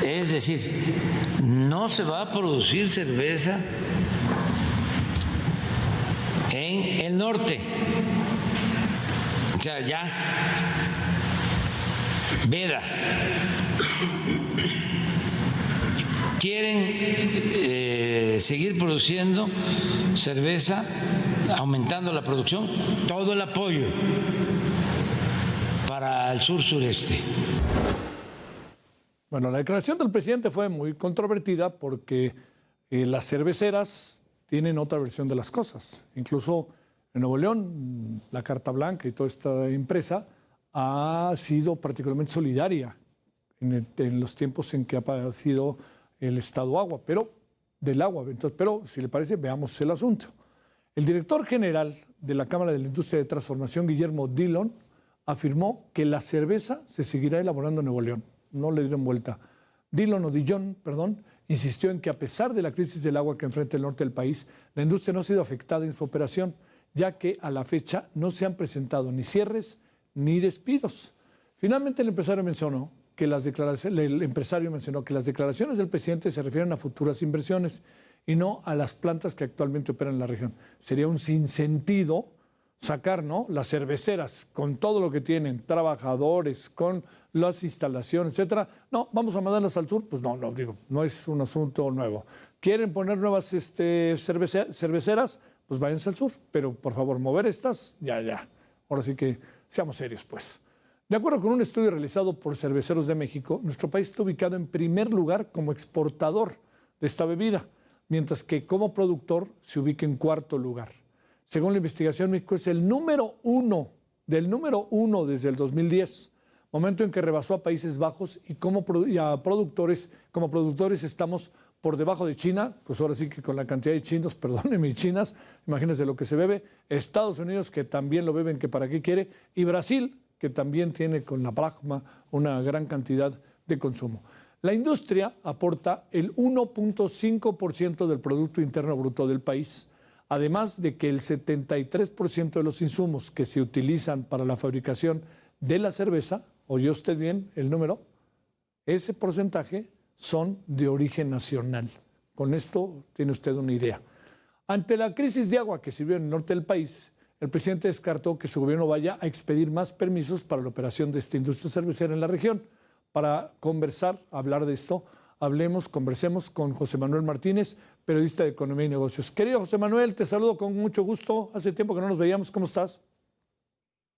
Es decir, no se va a producir cerveza en el norte. O sea, ya veda. Quieren seguir produciendo cerveza, aumentando la producción, todo el apoyo para el sur-sureste. Bueno, la declaración del presidente fue muy controvertida porque las cerveceras tienen otra versión de las cosas. Incluso en Nuevo León, la Carta Blanca y toda esta empresa ha sido particularmente solidaria en los tiempos en que ha padecido el Estado agua, del agua. Entonces, pero si le parece, veamos el asunto. El director general de la Cámara de la Industria de Transformación, Guillermo Dillon, afirmó que la cerveza se seguirá elaborando en Nuevo León. No le dieron vuelta. Dillon, insistió en que a pesar de la crisis del agua que enfrenta el norte del país, la industria no ha sido afectada en su operación, ya que a la fecha no se han presentado ni cierres ni despidos. Finalmente, el empresario mencionó que las declaraciones del presidente se refieren a futuras inversiones y no a las plantas que actualmente operan en la región. Sería un sinsentido sacar, ¿no?, las cerveceras con todo lo que tienen, trabajadores, con las instalaciones, etcétera. No, vamos a mandarlas al sur. Pues no es un asunto nuevo. ¿Quieren poner nuevas cerveceras? Pues váyanse al sur. Pero, por favor, mover estas, ya. Ahora sí que seamos serios, pues. De acuerdo con un estudio realizado por Cerveceros de México, nuestro país está ubicado en primer lugar como exportador de esta bebida, mientras que como productor se ubica en cuarto lugar. Según la investigación, México es el número uno desde el 2010, momento en que rebasó a Países Bajos y como productores estamos por debajo de China, pues ahora sí que con la cantidad de chinos, perdónenme, chinas, imagínense lo que se bebe, Estados Unidos, que también lo beben, que para qué quiere, y Brasil, que también tiene con la Brahma una gran cantidad de consumo. La industria aporta el 1.5% del Producto Interno Bruto del país, además de que el 73% de los insumos que se utilizan para la fabricación de la cerveza, oyó usted bien el número, ese porcentaje son de origen nacional. Con esto tiene usted una idea. Ante la crisis de agua que se vive en el norte del país, el presidente descartó que su gobierno vaya a expedir más permisos para la operación de esta industria cervecera en la región. Para hablar de esto, conversemos con José Manuel Martínez, periodista de Economía y Negocios. Querido José Manuel, te saludo con mucho gusto. Hace tiempo que no nos veíamos. ¿Cómo estás?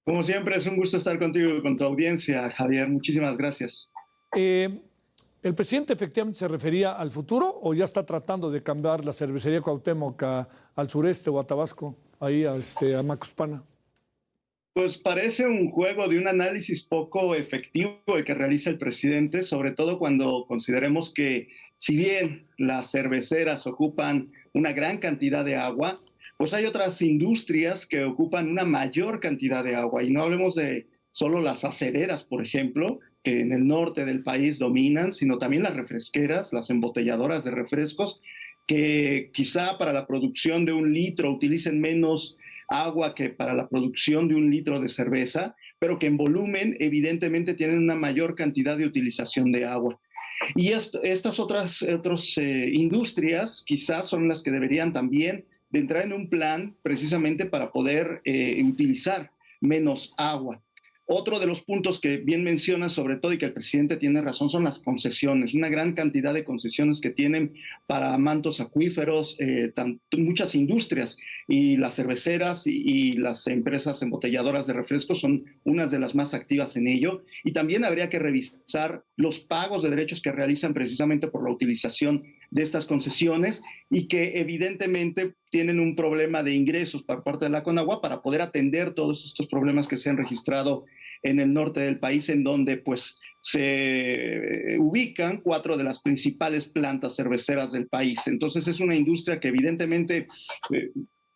Como siempre, es un gusto estar contigo y con tu audiencia, Javier. Muchísimas gracias. ¿El presidente efectivamente se refería al futuro o ya está tratando de cambiar la cervecería Cuauhtémoc al sureste o a Tabasco, ahí a Macuspana? Pues parece un juego de un análisis poco efectivo el que realiza el presidente, sobre todo cuando consideremos que si bien las cerveceras ocupan una gran cantidad de agua, pues hay otras industrias que ocupan una mayor cantidad de agua. Y no hablemos de solo las acereras, por ejemplo, que en el norte del país dominan, sino también las refresqueras, las embotelladoras de refrescos, que quizá para la producción de 1 litro utilicen menos agua que para la producción de 1 litro de cerveza, pero que en volumen evidentemente tienen una mayor cantidad de utilización de agua. Y estas otras industrias quizás son las que deberían también de entrar en un plan precisamente para poder utilizar menos agua. Otro de los puntos que bien menciona, sobre todo, y que el presidente tiene razón, son las concesiones. Una gran cantidad de concesiones que tienen para mantos acuíferos, muchas industrias, y las cerveceras y las empresas embotelladoras de refrescos son unas de las más activas en ello. Y también habría que revisar los pagos de derechos que realizan precisamente por la utilización de estas concesiones y que evidentemente tienen un problema de ingresos por parte de la Conagua para poder atender todos estos problemas que se han registrado en el norte del país, en donde pues se ubican 4 de las principales plantas cerveceras del país. Entonces es una industria que evidentemente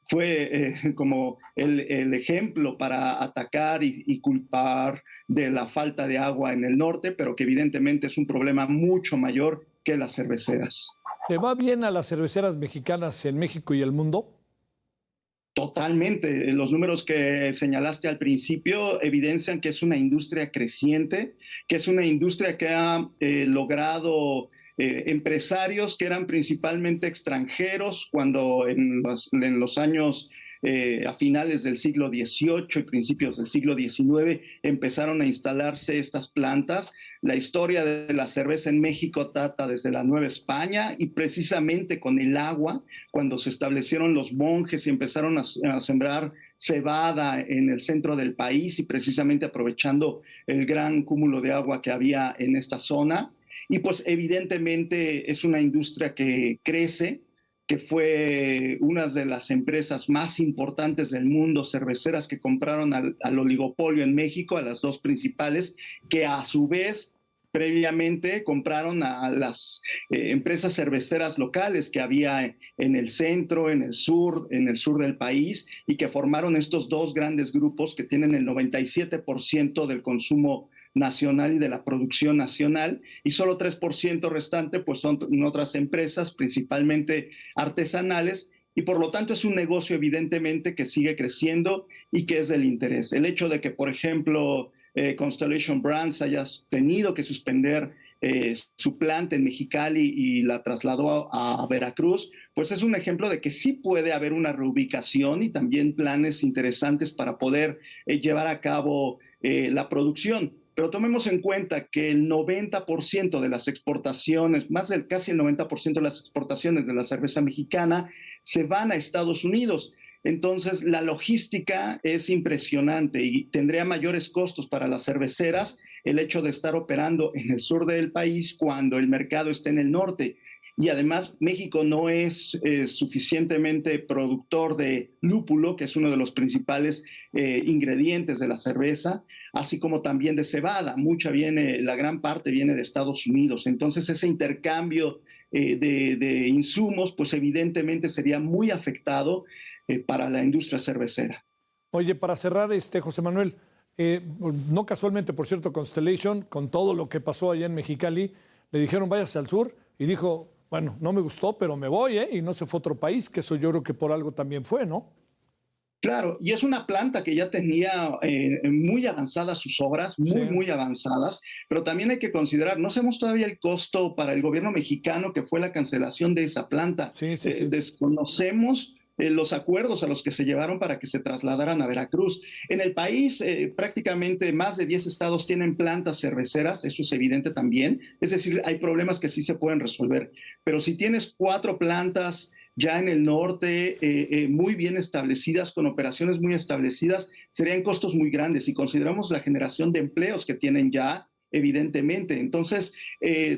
fue como el ejemplo para atacar y culpar de la falta de agua en el norte, pero que evidentemente es un problema mucho mayor que las cerveceras. ¿Le va bien a las cerveceras mexicanas en México y el mundo? Totalmente. Los números que señalaste al principio evidencian que es una industria creciente, que es una industria que ha logrado empresarios que eran principalmente extranjeros cuando en los años a finales del siglo XVIII y principios del siglo XIX empezaron a instalarse estas plantas. La historia de la cerveza en México data desde la Nueva España y precisamente con el agua, cuando se establecieron los monjes y empezaron a sembrar cebada en el centro del país y precisamente aprovechando el gran cúmulo de agua que había en esta zona. Y pues evidentemente es una industria que crece, que fue una de las empresas más importantes del mundo cerveceras que compraron al oligopolio en México, a las dos principales, que a su vez previamente compraron a las empresas cerveceras locales que había en el centro, en el sur del país, y que formaron estos dos grandes grupos que tienen el 97% del consumo nacional y de la producción nacional, y solo 3% restante pues son otras empresas, principalmente artesanales, y por lo tanto es un negocio evidentemente que sigue creciendo y que es del interés. El hecho de que, por ejemplo, Constellation Brands haya tenido que suspender su planta en Mexicali y la trasladó a Veracruz, pues es un ejemplo de que sí puede haber una reubicación y también planes interesantes para poder llevar a cabo la producción. Pero tomemos en cuenta que el 90% de las exportaciones, casi el 90% de las exportaciones de la cerveza mexicana se van a Estados Unidos. Entonces, la logística es impresionante y tendría mayores costos para las cerveceras el hecho de estar operando en el sur del país cuando el mercado está en el norte. Y además, México no es suficientemente productor de lúpulo, que es uno de los principales ingredientes de la cerveza, así como también de cebada. La gran parte viene de Estados Unidos. Entonces, ese intercambio de insumos, pues evidentemente sería muy afectado para la industria cervecera. Oye, para cerrar, José Manuel, no casualmente, por cierto, Constellation, con todo lo que pasó allá en Mexicali, le dijeron váyase al sur y dijo, bueno, no me gustó, pero me voy, y no se fue a otro país, que eso yo creo que por algo también fue, ¿no? Claro, y es una planta que ya tenía muy avanzadas sus obras, muy avanzadas, pero también hay que considerar, no sabemos todavía el costo para el gobierno mexicano que fue la cancelación de esa planta. Sí. Desconocemos los acuerdos a los que se llevaron para que se trasladaran a Veracruz. En el país, prácticamente más de 10 estados tienen plantas cerveceras, eso es evidente también, es decir, hay problemas que sí se pueden resolver, pero si tienes 4 plantas ya en el norte, muy bien establecidas, con operaciones muy establecidas, serían costos muy grandes y consideramos la generación de empleos que tienen ya, evidentemente. Entonces,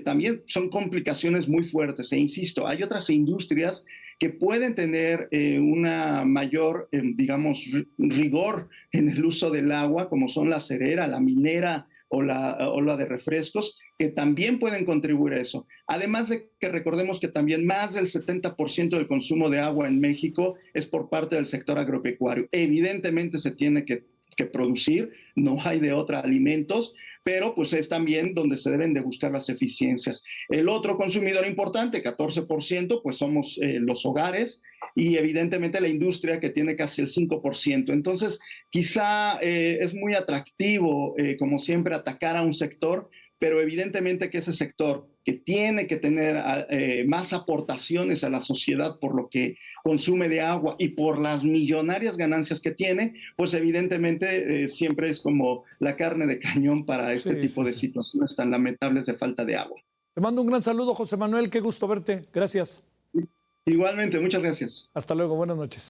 también son complicaciones muy fuertes. E insisto, hay otras industrias que pueden tener una mayor, digamos, rigor en el uso del agua, como son la cerera, la minera o la de refrescos, que también pueden contribuir a eso. Además de que recordemos que también más del 70% del consumo de agua en México es por parte del sector agropecuario. Evidentemente se tiene que producir, no hay de otra alimentos, pero pues es también donde se deben de buscar las eficiencias. El otro consumidor importante, 14%, pues somos los hogares y evidentemente la industria que tiene casi el 5%. Entonces, quizá es muy atractivo, como siempre, atacar a un sector, pero evidentemente que ese sector que tiene que tener más aportaciones a la sociedad por lo que consume de agua y por las millonarias ganancias que tiene, pues evidentemente siempre es como la carne de cañón para este tipo de situaciones tan lamentables de falta de agua. Te mando un gran saludo, José Manuel, qué gusto verte. Gracias. Igualmente, muchas gracias. Hasta luego, buenas noches.